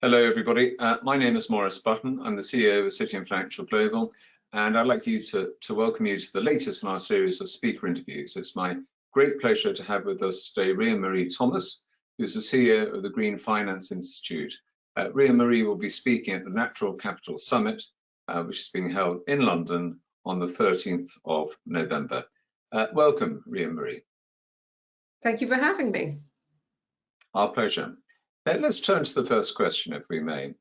Hello, everybody. My name is Maurice Button. I'm the CEO of City and Financial Global, and I'd like to welcome you to the latest in our series of speaker interviews. It's my great pleasure to have with us today Rhian-Mari Thomas, who's the CEO of the Green Finance Institute. Rhian-Mari will be speaking at the Natural Capital Summit, which is being held in London on the 13th of November. Welcome, Rhian-Mari. Thank you for having me. Our pleasure. Let's turn to the first question, if we may.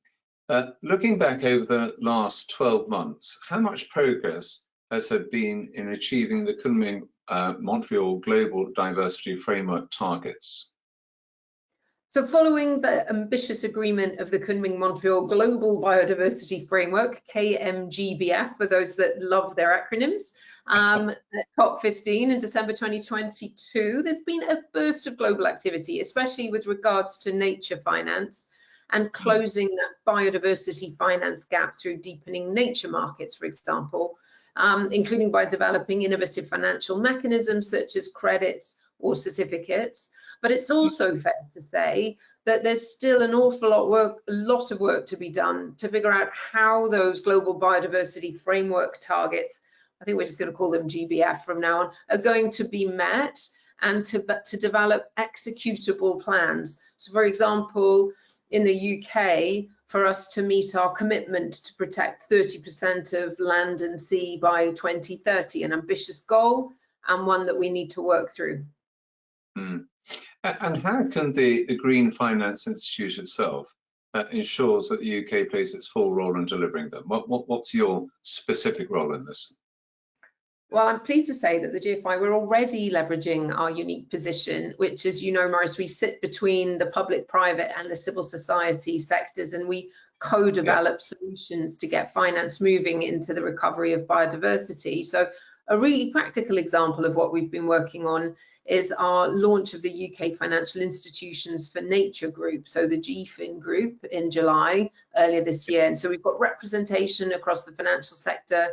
Looking back over the last 12 months, how much progress has there been in achieving the Kunming-Montreal Global Diversity Framework targets? So following the ambitious agreement of the Kunming-Montreal Global Biodiversity Framework, KMGBF, for those that love their acronyms, at COP15 in December 2022, there's been a burst of global activity, especially with regards to nature finance and closing that biodiversity finance gap through deepening nature markets, for example, including by developing innovative financial mechanisms such as credits or certificates. But it's also fair to say that there's still an awful lot of work to be done to figure out how those global biodiversity framework targets, I think we're just going to call them GBF from now on, are going to be met, and to develop executable plans. So for example, in the UK, for us to meet our commitment to protect 30% of land and sea by 2030, an ambitious goal and one that we need to work through. And how can the Green Finance Institute itself ensures that the UK plays its full role in delivering them? What's your specific role in this? Well, I'm pleased to say that the GFI, we're already leveraging our unique position, which, as you know, Maurice, we sit between the public, private and the civil society sectors, and we co-develop solutions to get finance moving into the recovery of biodiversity. So a really practical example of what we've been working on is our launch of the UK Financial Institutions for Nature group, so the GFIN group, in July earlier this year. And so we've got representation across the financial sector,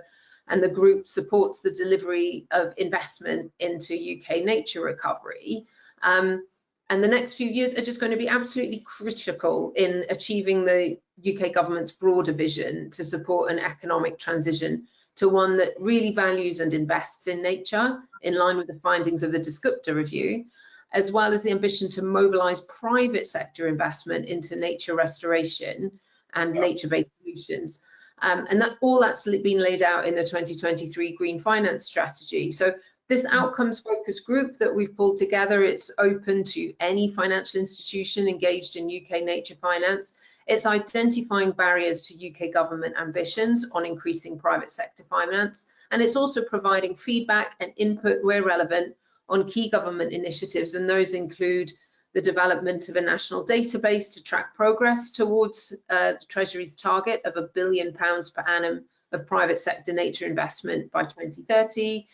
and the group supports the delivery of investment into UK nature recovery. And the next few years are just going to be absolutely critical in achieving the UK government's broader vision to support an economic transition to one that really values and invests in nature, in line with the findings of the Dasgupta review, as well as the ambition to mobilise private sector investment into nature restoration and nature-based solutions. And that's been laid out in the 2023 Green Finance Strategy. So this outcomes-focused group that we've pulled together, it's open to any financial institution engaged in UK nature finance. It's identifying barriers to UK government ambitions on increasing private sector finance, and it's also providing feedback and input where relevant on key government initiatives, and those include the development of a national database to track progress towards the Treasury's target of £1 billion per annum of private sector nature investment by 2030,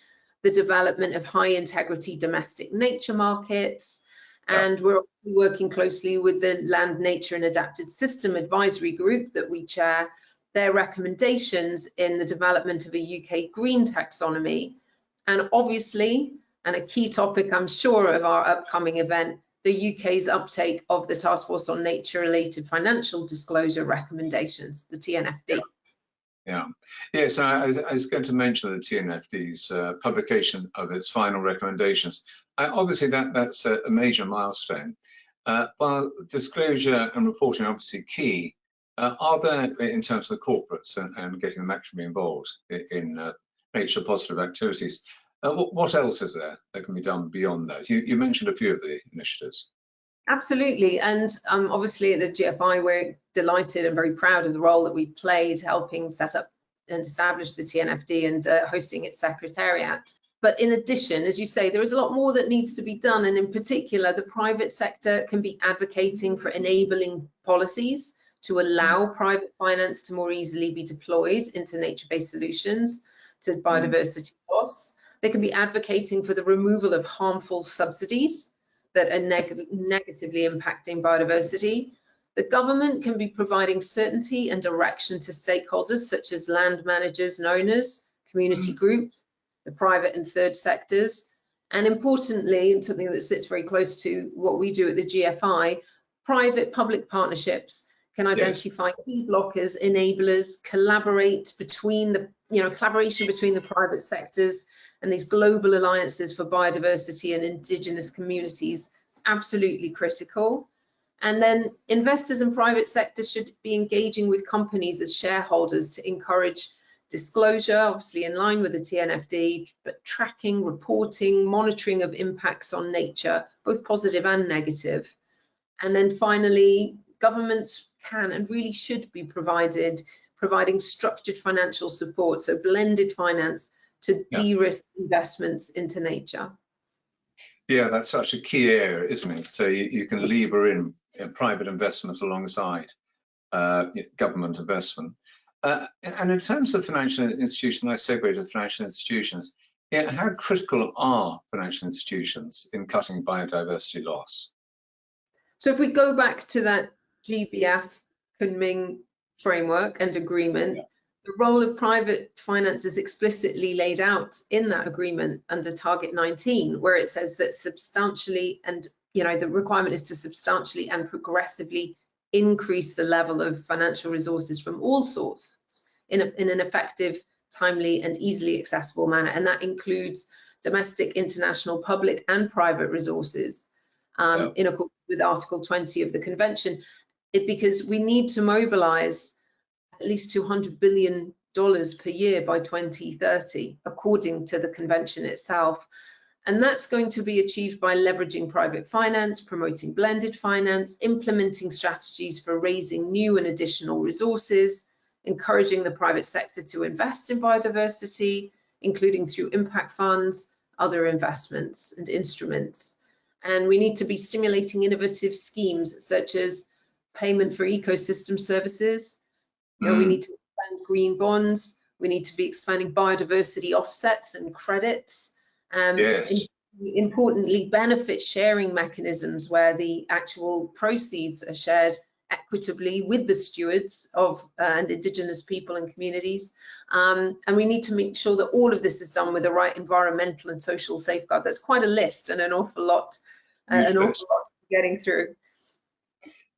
the development of high integrity domestic nature markets, and we're working closely with the Land, Nature and Adapted System Advisory Group that we chair, their recommendations in the development of a UK green taxonomy, and obviously, and a key topic I'm sure of our upcoming event, the UK's uptake of the Task Force on Nature-related Financial Disclosure Recommendations, the TNFD. Yes, I was going to mention the TNFD's publication of its final recommendations. Obviously, that's a major milestone. While disclosure and reporting are obviously key, are there, in terms of the corporates and getting them actually involved in nature positive activities, what else is there that can be done beyond those? You mentioned a few of the initiatives. Absolutely, and obviously at the GFI we're delighted and very proud of the role that we've played helping set up and establish the TNFD and hosting its secretariat. But in addition, as you say, there is a lot more that needs to be done, and in particular the private sector can be advocating for enabling policies to allow private finance to more easily be deployed into nature-based solutions to biodiversity loss. They can be advocating for the removal of harmful subsidies that are negatively impacting biodiversity. The government can be providing certainty and direction to stakeholders such as land managers and owners, community groups, the private and third sectors, and importantly, and something that sits very close to what we do at the GFI, private-public partnerships can identify key blockers, enablers, collaborate between the, collaboration between the private sectors and these global alliances for biodiversity and indigenous communities. It's absolutely critical. And then investors and private sector should be engaging with companies as shareholders to encourage disclosure, obviously in line with the TNFD, but tracking, reporting, monitoring of impacts on nature, both positive and negative. And then finally, governments can and really should be providing structured financial support, so blended finance to de-risk investments into nature. Yeah, that's such a key area, isn't it? So you can lever in private investment alongside government investment. And in terms of financial institutions, I segue to financial institutions. Yeah, how critical are financial institutions in cutting biodiversity loss? So if we go back to that GBF Kunming framework and agreement, the role of private finance is explicitly laid out in that agreement under Target 19, where it says that substantially and, the requirement is to substantially and progressively increase the level of financial resources from all sources in an effective, timely and easily accessible manner. And that includes domestic, international, public and private resources in accordance with Article 20 of the Convention, because we need to mobilize at least $200 billion per year by 2030, according to the Convention itself. And that's going to be achieved by leveraging private finance, promoting blended finance, implementing strategies for raising new and additional resources, encouraging the private sector to invest in biodiversity, including through impact funds, other investments and instruments. And we need to be stimulating innovative schemes such as payment for ecosystem services. We need to expand green bonds. We need to be expanding biodiversity offsets and credits. Importantly, benefit sharing mechanisms where the actual proceeds are shared equitably with the stewards of and indigenous people and communities. And we need to make sure that all of this is done with the right environmental and social safeguard. That's quite a list and an awful lot getting through.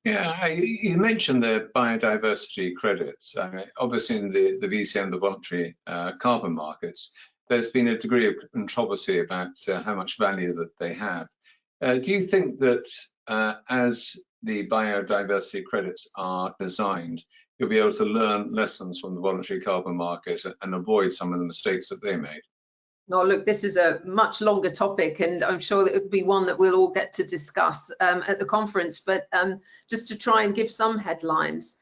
Yeah, you mentioned the biodiversity credits. Obviously, in the VCM, the voluntary carbon markets, there's been a degree of controversy about how much value that they have. Do you think that as the biodiversity credits are designed, you'll be able to learn lessons from the voluntary carbon market and avoid some of the mistakes that they made? Oh, look, this is a much longer topic, and I'm sure that it would be one that we'll all get to discuss at the conference. But just to try and give some headlines,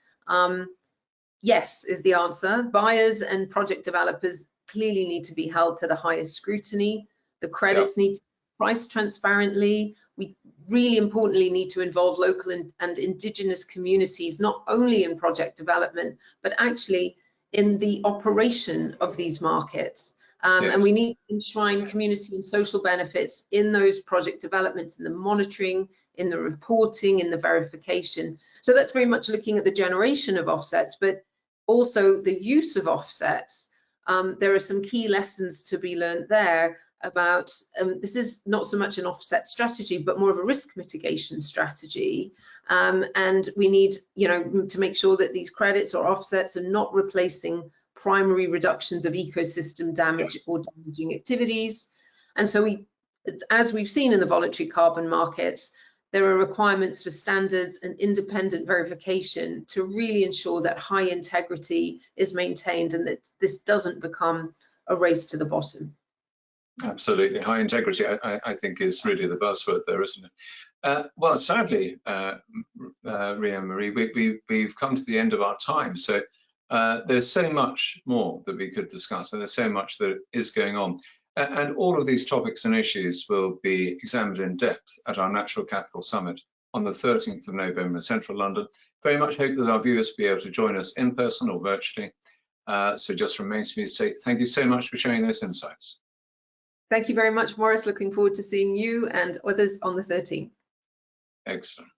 yes is the answer. Buyers and project developers clearly need to be held to the highest scrutiny. The credits need to be priced transparently. We really importantly need to involve local and indigenous communities, not only in project development, but actually in the operation of these markets. And we need to enshrine community and social benefits in those project developments, in the monitoring, in the reporting, in the verification. So that's very much looking at the generation of offsets, but also the use of offsets. There are some key lessons to be learned there about, this is not so much an offset strategy, but more of a risk mitigation strategy. And we need, to make sure that these credits or offsets are not replacing primary reductions of ecosystem damage or damaging activities. And so as we've seen in the voluntary carbon markets, there are requirements for standards and independent verification to really ensure that high integrity is maintained and that this doesn't become a race to the bottom. Absolutely. High integrity, I think, is really the buzzword there, isn't it? Well, sadly, Rhian-Mari, we've come to the end of our time. So there's so much more that we could discuss, and there's so much that is going on. And all of these topics and issues will be examined in depth at our Natural Capital Summit on the 13th of November in central London. Very much hope that our viewers will be able to join us in person or virtually. So just remains for me to say thank you so much for sharing those insights. Thank you very much, Maurice. Looking forward to seeing you and others on the 13th. Excellent.